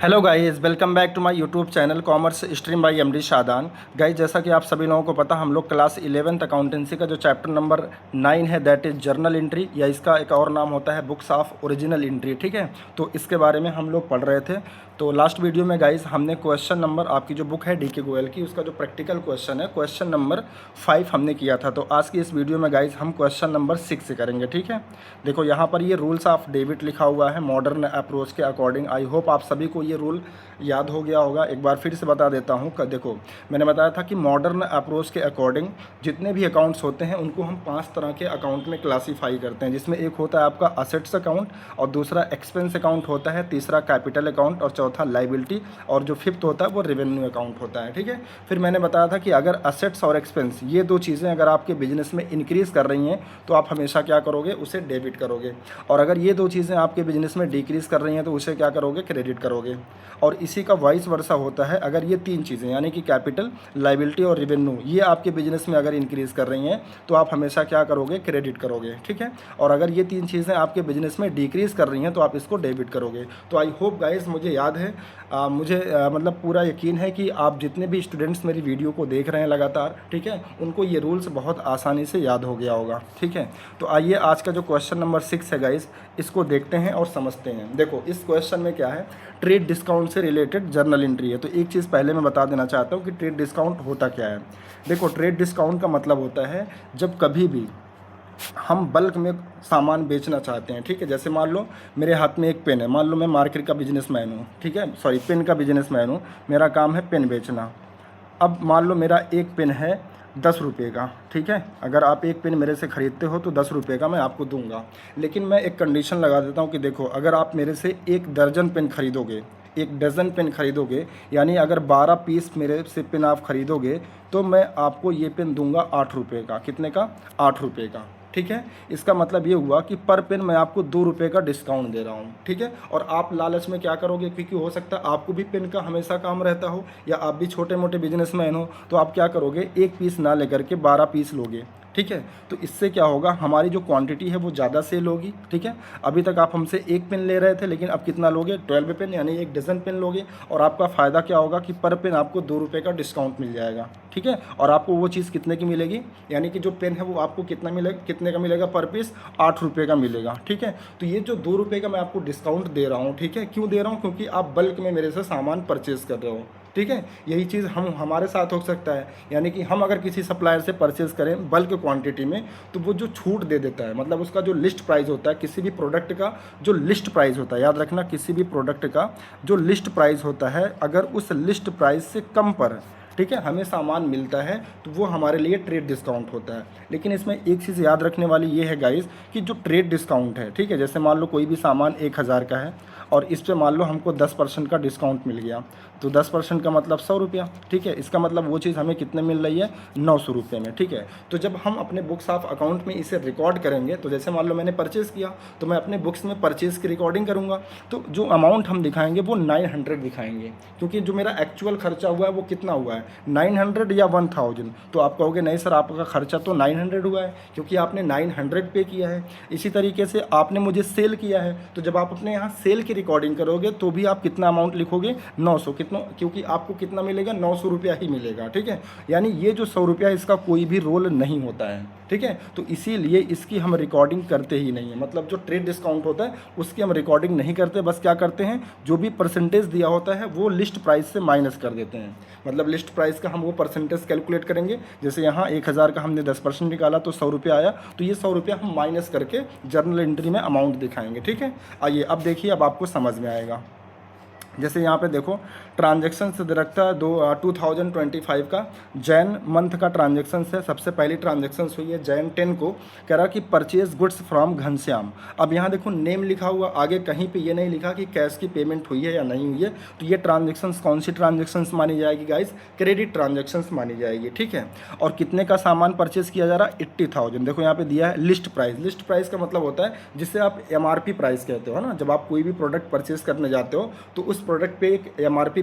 Hello guys, welcome back to my YouTube channel commerce stream by MD Shadan. Guys, जैसा कि आप सभी लोगों को पता, हम लोग क्लास 11th अकाउंटेंसी का जो चैप्टर नंबर 9 है, दैट इज़ जर्नल एंट्री, या इसका एक और नाम होता है बुक्स ऑफ ओरिजिनल एंट्री। ठीक है, तो इसके बारे में हम लोग पढ़ रहे थे। तो लास्ट वीडियो में गाइस हमने क्वेश्चन नंबर, आपकी जो बुक है डीके गोयल की, उसका जो प्रैक्टिकल क्वेश्चन है क्वेश्चन नंबर 5 हमने किया था। तो आज की इस वीडियो में गाइस हम क्वेश्चन नंबर 6 से करेंगे। ठीक है, देखो यहाँ पर ये रूल्स ऑफ डेबिट लिखा हुआ है मॉडर्न अप्रोच के अकॉर्डिंग। आई होप आप सभी को ये रूल याद हो गया होगा। एक बार फिर से बता देता हूँ। देखो, मैंने बताया था कि मॉडर्न अप्रोच के अकॉर्डिंग जितने भी अकाउंट्स होते हैं उनको हम 5 तरह के अकाउंट में क्लासीफाई करते हैं, जिसमें एक होता है आपका असेट्स अकाउंट, और दूसरा एक्सपेंस अकाउंट होता है, तीसरा कैपिटल अकाउंट, और चौथा लाइबिलिटी, और जो फिफ्थ होता है वो रेवेन्यू अकाउंट होता है। ठीक है, फिर मैंने बताया था कि अगर असेट्स और एक्सपेंस ये दो चीज़ें अगर आपके बिजनेस में इंक्रीज़ कर रही हैं तो आप हमेशा क्या करोगे, उसे डेबिट करोगे, और अगर ये दो चीज़ें आपके बिजनेस में डिक्रीज़ कर रही हैं तो उसे क्या करोगे, क्रेडिट करोगे। और इसी का वाइस वर्सा होता है, अगर ये तीन चीज़ें यानी कि कैपिटल, लाइबिलिटी और रेवेन्यू ये आपके बिजनेस में अगर इंक्रीज़ कर रही हैं तो आप हमेशा क्या करोगे, क्रेडिट करोगे। ठीक है, और अगर ये तीन चीज़ें आपके बिजनेस में डिक्रीज़ कर रही हैं तो आप इसको डेबिट करोगे। तो आई होप गाइस, मुझे याद है, मुझे मतलब पूरा यकीन है कि आप जितने भी स्टूडेंट्स मेरी वीडियो को देख रहे हैं लगातार, ठीक है, उनको ये रूल्स बहुत आसानी से याद हो गया होगा। ठीक है, तो आइए आज का जो क्वेश्चन नंबर 6 है गाइस, इसको देखते हैं और समझते हैं। देखो, इस क्वेश्चन में क्या है, ट्रेड डिस्काउंट से रिलेटेड जर्नल एंट्री है। तो एक चीज़ पहले मैं बता देना चाहता हूँ कि ट्रेड डिस्काउंट होता क्या है। देखो, ट्रेड डिस्काउंट का मतलब होता है जब कभी भी हम बल्क में सामान बेचना चाहते हैं। ठीक है, जैसे मान लो मेरे हाथ में एक पेन है, मान लो मैं मार्केट का बिजनेसमैन हूँ, ठीक है, सॉरी पेन का बिजनेसमैन हूँ, मेरा काम है पेन बेचना। अब मान लो मेरा एक पेन है 10 रुपये का। ठीक है, अगर आप एक पेन मेरे से ख़रीदते हो तो 10 रुपये का मैं आपको दूंगा, लेकिन मैं एक कंडीशन लगा देता हूँ कि देखो, अगर आप मेरे से एक दर्जन पेन खरीदोगे, एक डज़न पेन खरीदोगे, यानी अगर 12 पीस मेरे से पेन आप खरीदोगे तो मैं आपको ये पेन दूंगा 8 रुपये का। कितने का? 8 रुपये का। ठीक है, इसका मतलब ये हुआ कि पर पेन मैं आपको 2 रुपये का डिस्काउंट दे रहा हूँ। ठीक है, और आप लालच में क्या करोगे, क्योंकि हो सकता है आपको भी पेन का हमेशा काम रहता हो, या आप भी छोटे मोटे बिजनेसमैन हो, तो आप क्या करोगे, एक पीस ना लेकर के 12 पीस लोगे। ठीक है, तो इससे क्या होगा, हमारी जो क्वांटिटी है वो ज़्यादा सेल होगी। ठीक है, अभी तक आप हमसे एक पेन ले रहे थे, लेकिन अब कितना लोगे, 12 पेन, यानी एक डज़न पेन लोगे, और आपका फ़ायदा क्या होगा कि पर पेन आपको 2 रुपये का डिस्काउंट मिल जाएगा। ठीक है, और आपको वो चीज़ कितने की मिलेगी, यानी कि जो पेन है वो आपको कितना मिलेगा, कितने का मिलेगा पर पीस, 8 रुपये का मिलेगा। ठीक है, तो ये जो 2 रुपये का मैं आपको डिस्काउंट दे रहा हूँ, ठीक है, क्यों दे रहा हूँ, क्योंकि आप बल्क में मेरे से सामान परचेज़ कर रहे हो। ठीक है, यही चीज़ हमारे साथ हो सकता है, यानी कि हम अगर किसी सप्लायर से परचेज़ करें बल्क क्वांटिटी में, तो वो जो छूट दे देता है, मतलब उसका जो लिस्ट प्राइस होता है, किसी भी प्रोडक्ट का जो लिस्ट प्राइस होता है, याद रखना, किसी भी प्रोडक्ट का जो लिस्ट प्राइस होता है, अगर उस लिस्ट प्राइस से कम पर, ठीक है, हमें सामान मिलता है तो वो हमारे लिए ट्रेड डिस्काउंट होता है। लेकिन इसमें एक चीज़ याद रखने वाली ये है गाइस, कि जो ट्रेड डिस्काउंट है, ठीक है, जैसे मान लो कोई भी सामान 1000 का है और इस पे मान लो हमको 10% का डिस्काउंट मिल गया, तो 10% का मतलब 100 रुपया। ठीक है, इसका मतलब वो चीज़ हमें कितने मिल रही है, 900 रुपये में। ठीक है, तो जब हम अपने बुक्स ऑफ अकाउंट में इसे रिकॉर्ड करेंगे, तो जैसे मान लो मैंने परचेज़ किया, तो मैं अपने बुक्स में परचेज़ की रिकॉर्डिंग करूँगा, तो जो अमाउंट हम दिखाएंगे वो 900 दिखाएंगे, क्योंकि जो मेरा एक्चुअल खर्चा हुआ है वो कितना हुआ है, 900 या 1000। तो आप कहोगे नहीं सर, आपका खर्चा तो 900 हुआ है, क्योंकि आपने 900 पे किया है। इसी तरीके से आपने मुझे सेल किया है, तो जब आप अपने यहाँ सेल की रिकॉर्डिंग करोगे तो भी आप कितना अमाउंट लिखोगे, 900। कितना, क्योंकि आपको कितना मिलेगा, 900 रुपया ही मिलेगा। ठीक है, यानी ये जो 100 रुपया, इसका कोई भी रोल नहीं होता है। ठीक है, तो इसीलिए इसकी हम रिकॉर्डिंग करते ही नहीं है, मतलब जो ट्रेड डिस्काउंट होता है उसकी हम रिकॉर्डिंग नहीं करते, बस क्या करते हैं, जो भी परसेंटेज दिया होता है वो लिस्ट प्राइस से माइनस कर देते हैं। मतलब लिस्ट प्राइस का हम वो परसेंटेज कैलकुलेट करेंगे, जैसे यहाँ 1000 का हमने 10% निकाला तो 100 रुपया आया, तो ये 100 रुपया हम माइनस करके जर्नल एंट्री में अमाउंट दिखाएंगे। ठीक है, आइए अब देखिए, अब आपको समझ में आएगा। जैसे यहाँ पे देखो, ट्रांजेक्शन से रखता है 2025 का जैन मंथ का ट्रांजेक्शन है। सबसे पहली ट्रांजेक्शन हुई है जैन 10 को, कह रहा कि परचेज गुड्स फ्रॉम घनश्याम। अब यहाँ देखो नेम लिखा हुआ, आगे कहीं पे ये नहीं लिखा कि कैश की पेमेंट हुई है या नहीं हुई है, तो ये ट्रांजेक्शन्स कौन सी ट्रांजेक्शन्स मानी जाएगी गाइस, क्रेडिट ट्रांजेक्शन्स मानी जाएगी। ठीक है, और कितने का सामान परचेज किया जा रहा है, 80,000। देखो यहाँ पे दिया है लिस्ट प्राइस। लिस्ट प्राइस का मतलब होता है जिसे आप MRP प्राइस कहते हो ना, जब आप कोई भी प्रोडक्ट परचेज करने जाते हो तो उस प्रोडक्ट पे एक MRP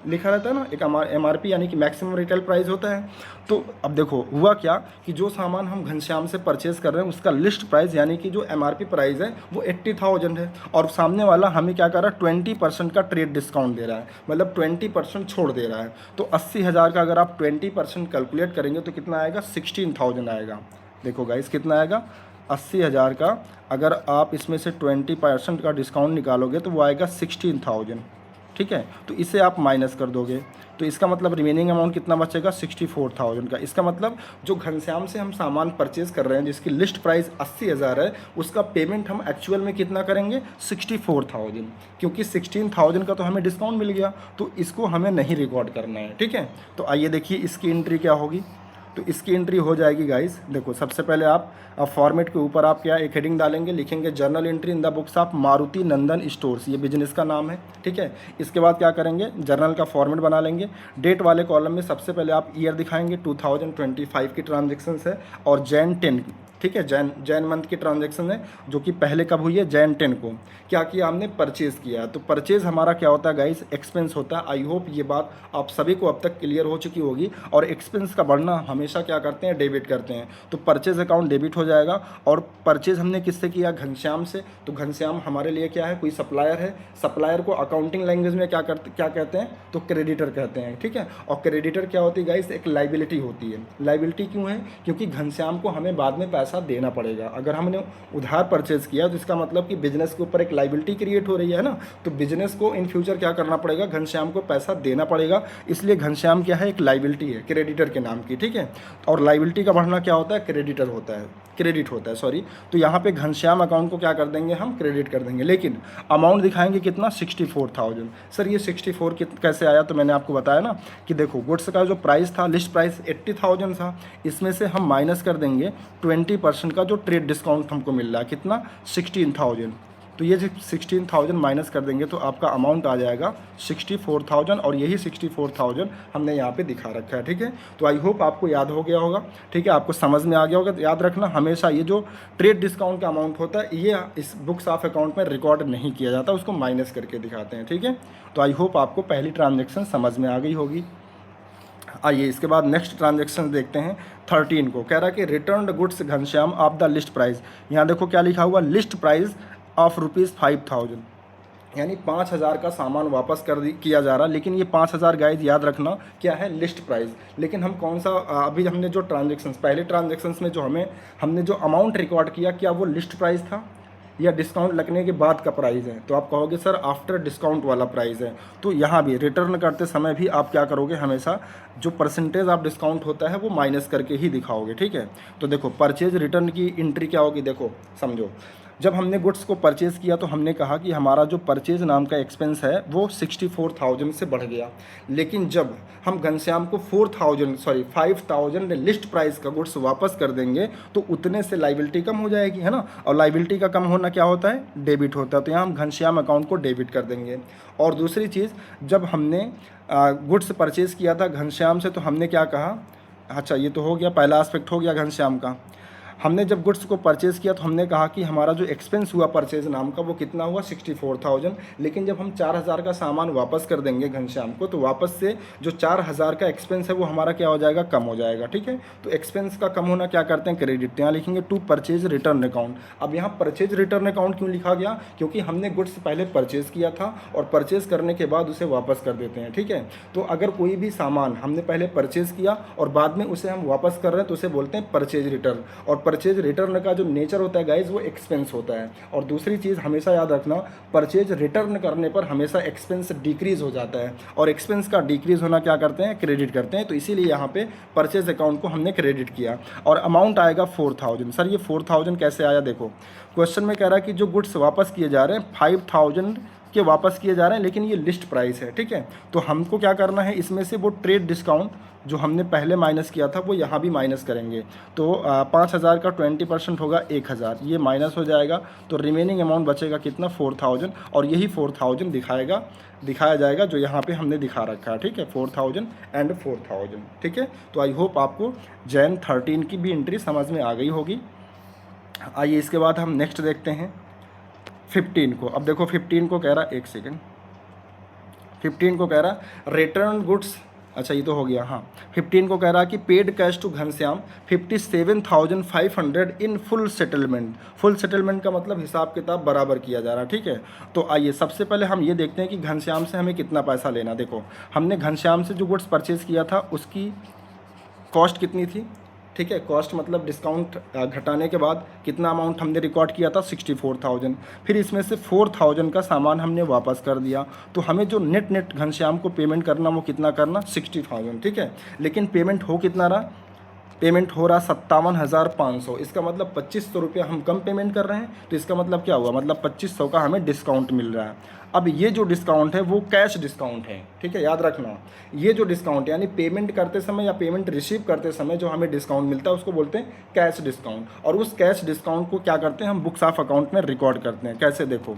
लिखा रहता है ना, एक MRP यानी कि मैक्सिमम रिटेल प्राइस होता है। तो अब देखो हुआ क्या कि जो सामान हम घनश्याम से परचेज़ कर रहे हैं उसका लिस्ट प्राइस यानी कि जो MRP प्राइस है वो 80,000 है, और सामने वाला हमें क्या कर रहा है 20% का ट्रेड डिस्काउंट दे रहा है, मतलब 20% छोड़ दे रहा है। तो 80,000 का अगर आप 20% कैलकुलेट करेंगे तो कितना आएगा, 16,000 आएगा। देखो गाइस कितना आएगा, 80,000 का अगर आप इसमें से 20% का डिस्काउंट निकालोगे तो वो आएगा 16,000, ठीक है। तो इसे आप माइनस कर दोगे तो इसका मतलब रिमेनिंग अमाउंट कितना बचेगा, 64,000 का। इसका मतलब जो घनश्याम से हम सामान परचेज़ कर रहे हैं जिसकी लिस्ट प्राइस 80,000 है, उसका पेमेंट हम एक्चुअल में कितना करेंगे, 64,000, क्योंकि 16,000 का तो हमें डिस्काउंट मिल गया, तो इसको हमें नहीं रिकॉर्ड करना है, ठीक है। तो आइए देखिए इसकी एंट्री क्या होगी। तो इसकी एंट्री हो जाएगी गाइस, देखो सबसे पहले आप फॉर्मेट के ऊपर आप क्या एक हेडिंग डालेंगे, लिखेंगे journal entry in the books of Maruti Nandan stores, ये बिजनेस का नाम है, ठीक है। इसके बाद क्या करेंगे, जर्नल का फॉर्मेट बना लेंगे। डेट वाले कॉलम में सबसे पहले आप ईयर दिखाएंगे, 2025 की ट्रांजेक्शन है, और जैन 10, ठीक है, जैन मंथ की ट्रांजैक्शन है जो कि पहले कब हुई है, जैन 10 को क्या किया हमने, परचेज़ किया। तो परचेज़ हमारा क्या होता है गाइस, एक्सपेंस होता है। आई होप ये बात आप सभी को अब तक क्लियर हो चुकी होगी। और एक्सपेंस का बढ़ना हमेशा क्या करते हैं, डेबिट करते हैं। तो परचेज़ अकाउंट डेबिट हो जाएगा। और परचेज़ हमने किससे किया, घनश्याम से। तो घनश्याम हमारे लिए क्या है, कोई सप्लायर है। सप्लायर को अकाउंटिंग लैंग्वेज में क्या कहते हैं, तो क्रेडिटर कहते हैं, ठीक है। और क्रेडिटर क्या होती है गाइस, एक लाइबिलिटी होती है। लाइबिलिटी क्यों है, क्योंकि घनश्याम को हमें बाद में पैसा देना पड़ेगा। अगर हमने उधार परचेज किया तो इसका मतलब कि बिजनेस के ऊपर एक लाइबिलिटी क्रिएट हो रही है ना, तो बिजनेस को इन फ्यूचर क्या करना पड़ेगा, घनश्याम को पैसा देना पड़ेगा। इसलिए घनश्याम क्या है, एक लाइबिलिटी है क्रेडिटर के नाम की, ठीक है। और लाइबिलिटी का बढ़ना क्या होता है, क्रेडिट होता है सॉरी। तो यहाँ पे घनश्याम अकाउंट को क्या कर देंगे, हम क्रेडिट कर देंगे। लेकिन अमाउंट दिखाएंगे कितना, 64,000। सर ये 64 कैसे आया, तो मैंने आपको बताया ना कि देखो गुड्स का जो प्राइस था, लिस्ट प्राइस 80,000 था, इसमें से हम माइनस कर देंगे 20% का जो ट्रेड डिस्काउंट हमको मिल रहा है, कितना, 16,000। तो ये 16,000 माइनस कर देंगे तो आपका अमाउंट आ जाएगा 64,000, और यही 64,000 हमने यहाँ पे दिखा रखा है, ठीक है। तो आई होप आपको याद हो गया होगा, ठीक है, आपको समझ में आ गया होगा। तो याद रखना हमेशा ये जो ट्रेड डिस्काउंट का अमाउंट होता है ये इस बुक्स ऑफ अकाउंट में रिकॉर्ड नहीं किया जाता, उसको माइनस करके दिखाते हैं, ठीक है। तो आई होप आपको पहली ट्रांजेक्शन समझ में आ गई होगी। आइए इसके बाद नेक्स्ट ट्रांजेक्शन देखते हैं। 13 को कह रहा है कि return goods Ghanshyam of the list price. यहाँ देखो क्या लिखा हुआ, लिस्ट प्राइस ऑफ ₹5,000, यानी 5,000 का सामान वापस किया जा रहा है। लेकिन ये 5,000 गाइज याद रखना क्या है, लिस्ट प्राइस। लेकिन हम कौन सा, अभी हमने जो ट्रांजेक्शन्स, पहले ट्रांजेक्शन्स में जो हमने जो अमाउंट रिकॉर्ड किया, क्या वो लिस्ट प्राइस था या डिस्काउंट लगने के बाद का प्राइस है। तो आप कहोगे सर आफ्टर डिस्काउंट वाला प्राइस है। तो यहाँ भी रिटर्न करते समय भी आप क्या करोगे, हमेशा जो परसेंटेज ऑफ डिस्काउंट होता है वो माइनस करके ही दिखाओगे, ठीक है। तो देखो परचेज रिटर्न की एंट्री क्या होगी, देखो समझो। जब हमने गुड्स को परचेज़ किया तो हमने कहा कि हमारा जो परचेज़ नाम का एक्सपेंस है वो 64,000 से बढ़ गया। लेकिन जब हम घनश्याम को 5,000 लिस्ट प्राइस का गुड्स वापस कर देंगे तो उतने से लाइबिलिटी कम हो जाएगी, है ना। और लाइबिलिटी का कम होना क्या होता है, डेबिट होता है। तो यहाँ हम घनश्याम अकाउंट को डेबिट कर देंगे। और दूसरी चीज़, जब हमने गुड्स परचेज़ किया था घनश्याम से तो हमने क्या कहा, अच्छा ये तो हो गया, पहला एस्पेक्ट हो गया घनश्याम का। हमने जब गुड्स को परचेज़ किया तो हमने कहा कि हमारा जो एक्सपेंस हुआ परचेज़ नाम का वो कितना हुआ, 64,000। लेकिन जब हम 4,000 का सामान वापस कर देंगे घनश्याम को तो वापस से जो 4,000 का एक्सपेंस है वो हमारा क्या हो जाएगा, कम हो जाएगा, ठीक है। तो एक्सपेंस का कम होना क्या करते हैं, क्रेडिट। तो यहाँ लिखेंगे टू परचेज रिटर्न अकाउंट। अब यहाँ परचेज रिटर्न अकाउंट क्यों लिखा गया, क्योंकि हमने गुड्स पहले परचेज़ किया था और परचेज़ करने के बाद उसे वापस कर देते हैं, ठीक है। तो अगर कोई भी सामान हमने पहले परचेज़ किया और बाद में उसे हम वापस कर रहे हैं तो उसे बोलते हैं परचेज रिटर्न। और परचेज रिटर्न का जो नेचर होता है गाइज वो एक्सपेंस होता है। और दूसरी चीज़ हमेशा याद रखना, परचेज रिटर्न करने पर हमेशा एक्सपेंस डिक्रीज हो जाता है, और एक्सपेंस का डिक्रीज होना क्या करते हैं, क्रेडिट करते हैं। तो इसीलिए यहाँ पे परचेज अकाउंट को हमने क्रेडिट किया और अमाउंट आएगा 4,000। सर ये 4,000 कैसे आया, देखो क्वेश्चन में कह रहा है कि जो गुड्स वापस किए जा रहे हैं 5,000 के वापस किए जा रहे हैं, लेकिन ये लिस्ट प्राइस है, ठीक है। तो हमको क्या करना है, इसमें से वो ट्रेड डिस्काउंट जो हमने पहले माइनस किया था वो यहाँ भी माइनस करेंगे। तो 5,000 का 20% होगा 1,000, ये माइनस हो जाएगा। तो रिमेनिंग अमाउंट बचेगा कितना, 4,000। और यही 4,000 दिखाया जाएगा जो यहाँ पे हमने दिखा रखा है, ठीक है, 4,000 एंड 4,000, ठीक है। तो आई होप आपको जैन 13 की भी एंट्री समझ में आ गई होगी। आइए इसके बाद हम नेक्स्ट देखते हैं 15 को। अब देखो 15 को कह रहा है, एक सेकेंड, 15 को कह रहा रिटर्न गुड्स, अच्छा ये तो हो गया। हाँ, 15 को कह रहा कि paid cash to Ghanshyam 57,500 in full settlement. Full settlement का मतलब हिसाब किताब बराबर किया जा रहा है, ठीक है। तो आइए सबसे पहले हम ये देखते हैं कि घनश्याम से हमें कितना पैसा लेना। देखो हमने घनश्याम से जो गुड्स परचेज़ किया था उसकी कॉस्ट कितनी थी, ठीक है। कॉस्ट मतलब डिस्काउंट घटाने के बाद कितना अमाउंट हमने रिकॉर्ड किया था 64,000। फिर इसमें से 4,000 का सामान हमने वापस कर दिया, तो हमें जो नेट घनश्याम को पेमेंट करना वो कितना करना 60,000, ठीक है। लेकिन पेमेंट हो कितना रहा, पेमेंट हो रहा 57,500। इसका मतलब 2500 रुपया हम कम पेमेंट कर रहे हैं, तो इसका मतलब क्या हुआ, मतलब 2500 का हमें डिस्काउंट मिल रहा है। अब ये जो डिस्काउंट है वो कैश डिस्काउंट है, ठीक है, याद रखना। ये जो डिस्काउंट यानी पेमेंट करते समय या पेमेंट रिसीव करते समय जो हमें डिस्काउंट मिलता है उसको बोलते हैं कैश डिस्काउंट। और उस कैश डिस्काउंट को क्या करते हैं हम बुक्स ऑफ अकाउंट में रिकॉर्ड करते हैं। कैसे, देखो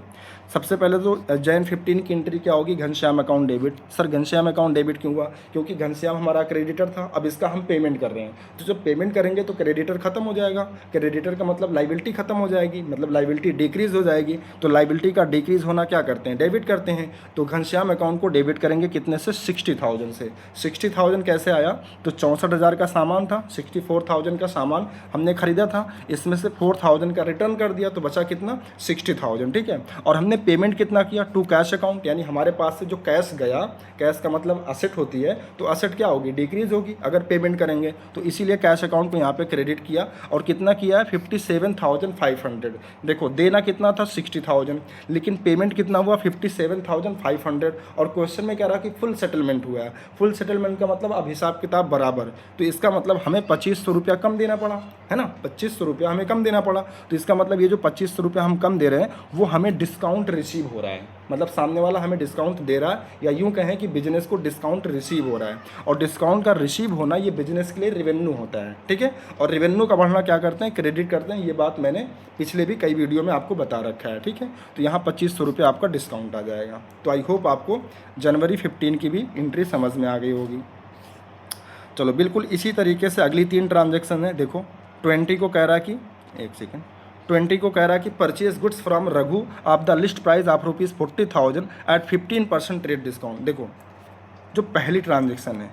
सबसे पहले तो जैन 15 की एंट्री क्या होगी, Ghanshyam account debit. Sir Ghanshyam account debit क्यों हुआ, क्योंकि घनश्याम हमारा क्रेडिटर था, अब इसका हम पेमेंट कर रहे हैं। तो जब पेमेंट करेंगे तो क्रेडिटर खत्म हो जाएगा, क्रेडिटर का मतलब लाइबिलिटी खत्म हो जाएगी, मतलब लाइबिलिटी डिक्रीज हो जाएगी। तो लाइबिलिटी का डिक्रीज होना क्या करते हैं, डेबिट करते हैं। तो घनश्याम अकाउंट को डेबिट करेंगे कितने से, 60,000 से। 60,000 कैसे आया, तो 64,000 का सामान था, 64,000 का सामान हमने खरीदा था, इसमें से 4,000 का रिटर्न कर दिया, तो बचा कितना 60,000, ठीक है। और हमने पेमेंट कितना किया, टू कैश अकाउंट, यानी हमारे पास से जो कैश गया, कैश का मतलब असेट होती है, तो असेट क्या होगी, डिक्रीज होगी अगर पेमेंट करेंगे। तो इसीलिए कैश अकाउंट को यहाँ पे क्रेडिट किया। और कितना किया है 57,500। देखो देना कितना था 60,000, लेकिन पेमेंट कितना हुआ 57,500। और क्वेश्चन में कह रहा कि फुल सेटलमेंट हुआ है। फुल सेटलमेंट का मतलब अब हिसाब किताब बराबर, तो इसका मतलब हमें 2500 रुपया कम देना पड़ा, है ना, 2500 रुपया हमें कम देना पड़ा। तो इसका मतलब ये जो 2500 रुपया हम कम दे रहे हैं वो हमें डिस्काउंट रिसीव हो रहा है, मतलब सामने वाला हमें डिस्काउंट दे रहा है, या यूँ कहें कि बिजनेस को डिस्काउंट रिसीव हो रहा है। और डिस्काउंट का रिसीव होना ये बिजनेस के लिए रेवेन्यू होता है, ठीक है। और रेवेन्यू का बढ़ना क्या करते हैं, क्रेडिट करते हैं। ये बात मैंने पिछले भी कई वीडियो में आपको बता रखा है, ठीक है। तो यहाँ 2500 रुपये आपका डिस्काउंट आ जाएगा। तो आई होप आपको जनवरी 15 की भी एंट्री समझ में आ गई होगी। चलो बिल्कुल इसी तरीके से अगली 3 ट्रांजेक्शन है। देखो 20 को कह रहा है कि, एक सेकेंड, 20 को कह रहा है कि purchase goods from Raghu of the list price of ₹40,000 at 15% trade discount. देखो जो पहली ट्रांजेक्शन है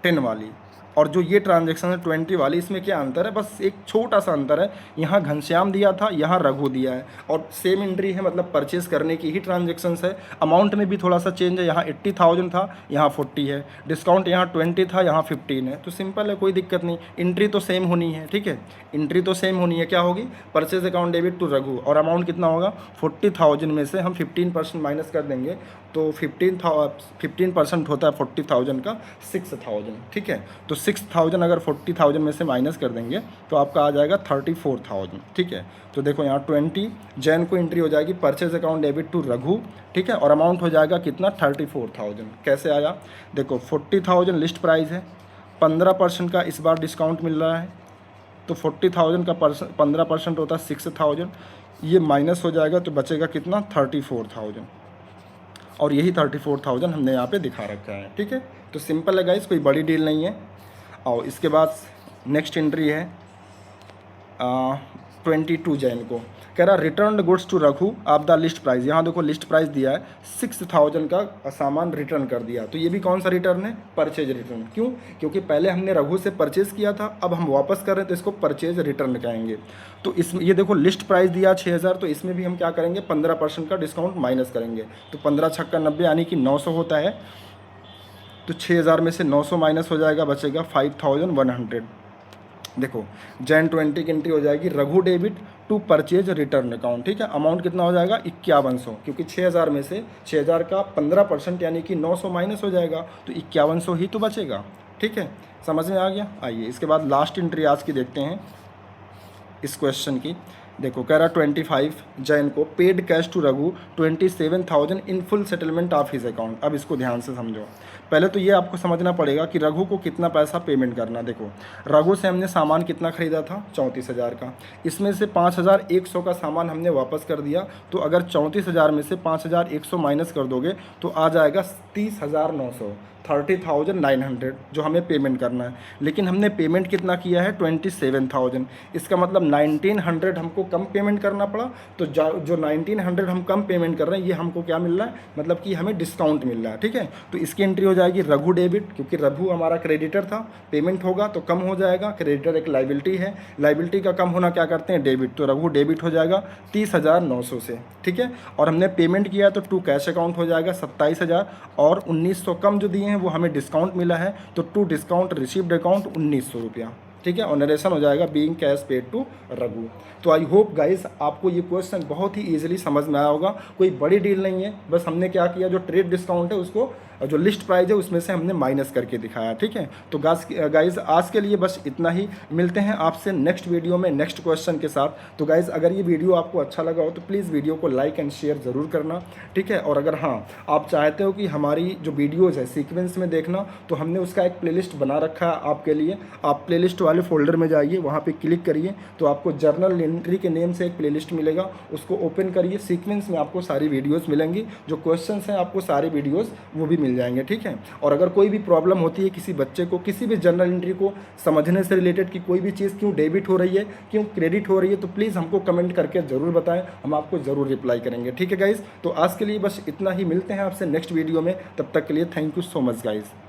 10 वाली, और जो ये ट्रांजेक्शन है 20 वाली, इसमें क्या अंतर है, बस एक छोटा सा अंतर है। यहाँ घनश्याम दिया था, यहाँ रघु दिया है, और सेम एंट्री है, मतलब परचेस करने की ही ट्रांजेक्शन्स है। अमाउंट में भी थोड़ा सा चेंज है, यहाँ 80,000 था, यहाँ 40 है। डिस्काउंट यहाँ 20 था, यहाँ 15 है। तो सिंपल है, कोई दिक्कत नहीं, एंट्री तो सेम होनी है, ठीक है। एंट्री तो सेम होनी है, क्या होगी, purchase account debit to Raghu, और अमाउंट कितना होगा 40,000 में से हम 15% माइनस कर देंगे, तो 15% होता है 40,000 का 6,000, ठीक है। तो 6,000 अगर 40,000 में से माइनस कर देंगे तो आपका आ जाएगा 34,000, ठीक है। तो देखो यहाँ 20 जैन को एंट्री हो जाएगी purchase account debit to Raghu, ठीक है, और अमाउंट हो जाएगा कितना 34,000। कैसे आया, देखो 40,000 लिस्ट प्राइस है, 15% का इस बार डिस्काउंट मिल रहा है, तो 40,000 का 15% होता है 6,000, ये माइनस हो जाएगा तो बचेगा कितना 34,000, और यही 34,000 हमने यहाँ पे दिखा रखा है, ठीक है। तो सिंपल है गाइस, कोई बड़ी डील नहीं है। और इसके बाद नेक्स्ट एंट्री है 22 जैन को कह रहा रिटर्न गुड्स टू रघु आप द लिस्ट प्राइस। यहाँ देखो लिस्ट प्राइस दिया है 6,000 का सामान रिटर्न कर दिया, तो ये भी कौन सा रिटर्न है, परचेज रिटर्न। क्यों, क्योंकि पहले हमने रघु से परचेज किया था, अब हम वापस कर रहे हैं तो इसको परचेज रिटर्न कहेंगे। तो इसमें ये देखो लिस्ट प्राइस दिया 6,000, तो इसमें भी हम क्या करेंगे 15% का डिस्काउंट माइनस करेंगे, तो 15 छक्का 90 यानी कि 900 होता है। तो 6,000 में से 900 माइनस हो जाएगा, बचेगा 5,100। देखो जैन 20 की एंट्री हो जाएगी Raghu debit to purchase return account, ठीक है। अमाउंट कितना हो जाएगा 5100, क्योंकि 6,000 में से 6,000 का 15% यानी कि 900 माइनस हो जाएगा, तो 5100 ही तो बचेगा, ठीक है। समझ में आ गया। आइए इसके बाद लास्ट एंट्री आज की देखते हैं इस क्वेश्चन की। देखो कह रहा 25 जैन को paid cash to Raghu 27,000 in full settlement of his account. अब इसको ध्यान से समझो। पहले तो ये आपको समझना पड़ेगा कि रघु को कितना पैसा पेमेंट करना। देखो रघु से हमने सामान कितना खरीदा था 34,000 का, इसमें से 5,100 का सामान हमने वापस कर दिया, तो अगर 34,000 में से 5,100 माइनस कर दोगे तो आ जाएगा 30,900, 30,900 जो हमें पेमेंट करना है, लेकिन हमने पेमेंट कितना किया है 27,000। इसका मतलब 1900 हमको कम पेमेंट करना पड़ा। तो जो 1900 हम कम पेमेंट कर रहे हैं ये हमको क्या मिल रहा है, मतलब कि हमें डिस्काउंट मिल रहा है। ठीक है, तो इसकी एंट्री हो जाएगी रघु डेबिट, क्योंकि रघु हमारा क्रेडिटर था, पेमेंट होगा तो कम हो जाएगा। क्रेडिटर एक लाइबिलिटी है, लाइबिलिटी का कम होना क्या करते हैं, डेबिट। तो रघु डेबिट हो जाएगा 30,900 से। ठीक है, और हमने पेमेंट किया तो टू कैश अकाउंट हो जाएगा 27,000, और 1900 कम जो दिए हैं वो हमें डिस्काउंट मिला है, तो टू डिस्काउंट रिसीव्ड अकाउंट 1900 रुपया। ठीक है, और नरेशन हो जाएगा being cash paid to Raghu. तो आई होप गाइस आपको ये क्वेश्चन बहुत ही ईजिली समझ में आया होगा। कोई बड़ी डील नहीं है, बस हमने क्या किया, जो ट्रेड डिस्काउंट है उसको, जो लिस्ट प्राइस है उसमें से हमने माइनस करके दिखाया। ठीक है, तो गाइस आज के लिए बस इतना ही। मिलते हैं आपसे नेक्स्ट वीडियो में नेक्स्ट क्वेश्चन के साथ। तो गाइस अगर ये वीडियो आपको अच्छा लगा हो तो प्लीज़ वीडियो को लाइक एंड शेयर ज़रूर करना। ठीक है, और अगर हाँ आप चाहते हो कि हमारी जो वीडियोज़ है सीक्वेंस में देखना, तो हमने उसका एक प्लेलिस्ट बना रखा है आपके लिए। आप प्लेलिस्ट वाले फोल्डर में जाइए, वहाँ पर क्लिक करिए तो आपको जर्नल एंट्री के नेम से एक प्लेलिस्ट मिलेगा, उसको ओपन करिए। सीक्वेंस में आपको सारी वीडियोज़ मिलेंगी, जो क्वेश्चंस हैं आपको सारी वीडियोज़ वो भी मिल जाएंगे। ठीक है, और अगर कोई भी प्रॉब्लम होती है किसी बच्चे को, किसी भी जर्नल एंट्री को समझने से रिलेटेड कि कोई भी चीज़ क्यों डेबिट हो रही है, क्यों क्रेडिट हो रही है, तो प्लीज़ हमको कमेंट करके ज़रूर बताएं, हम आपको ज़रूर रिप्लाई करेंगे। ठीक है गाइज़, तो आज के लिए बस इतना ही। मिलते हैं आपसे नेक्स्ट वीडियो में, तब तक के लिए thank you so much guys.